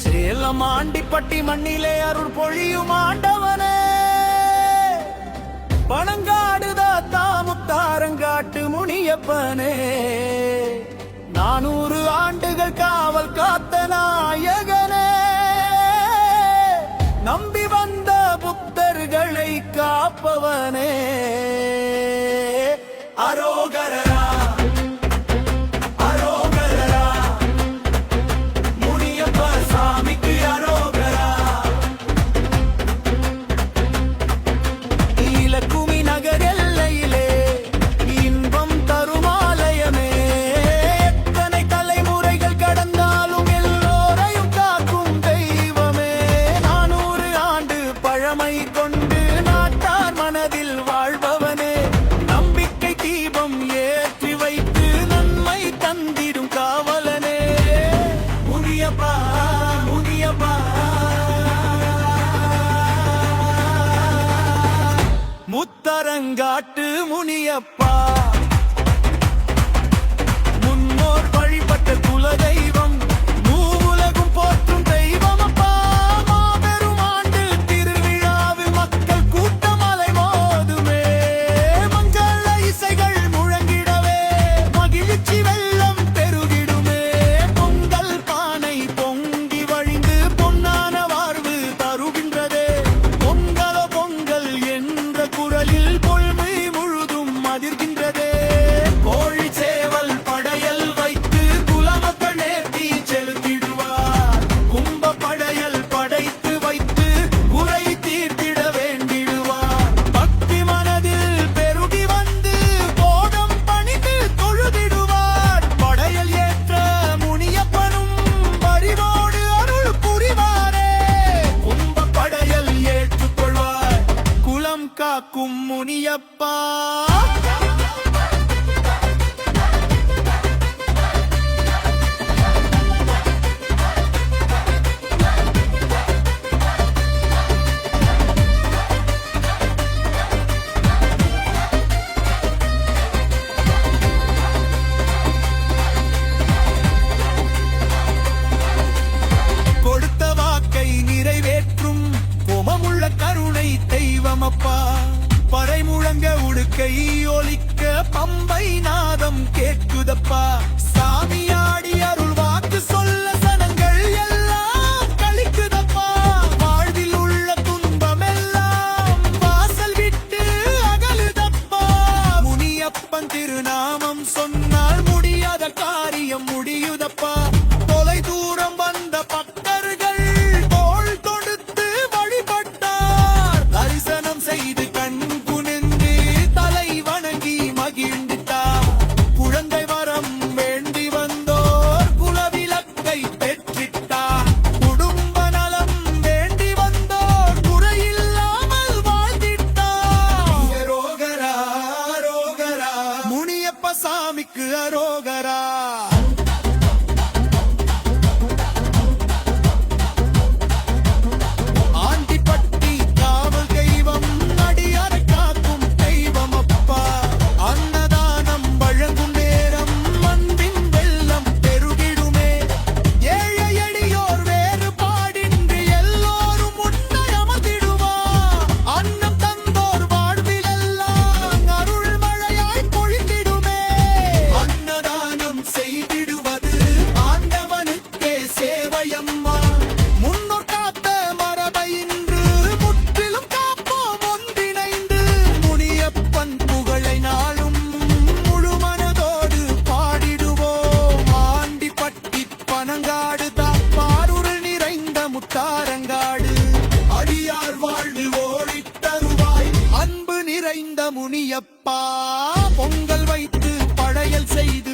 சேலம் ஆண்டிப்பட்டி மண்ணிலே அருள் பொழியும் ஆண்டவனே, பணங்காடுதாத்தா முத்தாரங்காட்டு முனியப்பனே, 400 ஆண்டுகள் காவல் காத்த நாயகனே, நம்பி வந்த புத்தர்களை காப்பவனே, அரோகரா அரோகரா முனியப்ப சாமிக்கு அரோகரா. ஈலக்குமி நகர் எல்லையிலே இன்பம் தருமாலயமே, எத்தனை தலைமுறைகள் கடந்தாலும் எல்லோரையும் காக்கும் தெய்வமே, 400 ஆண்டு பழமை கொண்டு நாட்டார் மனதில் வாழ்பவனே, நம்பிக்கை தீபம் ஏற்றி வைத்து நன்மை தந்திடும் காவலனே, முனியப்பா முனியப்பா. முத்தரங்காட்டு முனியப்பா, முன்னோர் வழிபட்ட குலதெய்வம், மூவுலகும் போற்றும் தெய்வம் அப்பா, மாபெரும் ஆண்டு திருவிழாவில் மக்கள் கூட்டம் அலைமோதுமே, மங்கள இசைகள் முழங்கிடவே மகிழ்ச்சி வெள்ளம் பெருகிடுமே, பொங்கல் பானை பொங்கி வழிந்து பொன்னான வாழ்வு தருகின்றதே, பொங்கலோ பொங்கல் என்ற குரலில் பொழ்மை முழுதும் அதிர்கின்றதே, கோழி சேவல் படையல் வைத்து குலமக்கள் நேர்த்தி செலுத்திடுவார், கும்ப படையல் படைத்து வைத்து குறை தீர்த்திட வேண்டிடுவார், பக்தி மனதில் பெருகி வந்து போகம் பணிந்து தொழுதிடுவார், படையல் ஏற்ற முனியப்பனும் பரிவோடு அருள் புரிவாரே, கும்ப படையல் ஏற்றுக்கொள்வார் குலம் காக்கும் முனியப்பா. கொடுத்த வாக்கை நிறைவேற்றும் கோபமுள்ள கருணை தெய்வமப்பா, பறை முழங்க உடுக்கை ஒலிக்க பம்பை நாதம் கேட்குதப்பா, சாமியாடி அருள் வாக்கு சொல்ல சனங்கள் எல்லாம் கழிக்குதப்பா, வாழ்வில் உள்ள துன்பமெல்லாம் வாசல் விட்டு அகலுதப்பா, முனியப்பன் திருநாமம் சொன்னால் முடியாத காரியம் முடியுதப்பா, தொலை தூரம் வந்த பக்தர்கள் தோள் தொடுத்து வழிபட்டார், தரிசனம் செய்து கண் குனிந்து தலை வணங்கி மகிழ்ந்தார், குழந்தை வரம் வேண்டி வந்தோர் குலவிளக்கை பெற்றிட்டார், குடும்ப நலம் வேண்டி வந்தோர் குறையில்லாமல் வாழ்ந்திட்டார், அரோகரா அரோகரா முனியப்ப சாமிக்கு அரோகரா. ஆண்டிப்பட்டி காவல் தெய்வம், அடியாரை காக்கும் தெய்வம் அப்பா, அன்னதானம் வழங்கும் நேரம் அன்பின் வெள்ளம் பெருகிடுமே, ஏழை எளியோர் வேறுபாடின்றி எல்லோரும் உன்னை அமர்ந்திடுவார், அன்னம் தந்தோர் வாழ்விலெல்லாம் அருள் மழையாய் பொழிந்திடுமே, அன்னதானம் செய்திடுவது ஆண்டவனுக்கே சேவையம்மா, முன்னோர் காத்த மரபை இன்று முற்றிலும் காப்போம் ஒன்றிணைந்து, முனியப்பன் புகழை நாளும் முழு மனதோடு பாடிடுவோம், ஆண்டிப்பட்டி பனங்காடு தாப்பாருள் நிறைந்த முத்தாரங்காடு, அடியார் வாழ்வில் ஓடித் தருவாய் அன்பு நிறைந்த முனியப்பா, பொங்கல் வைத்து படையல் செய்து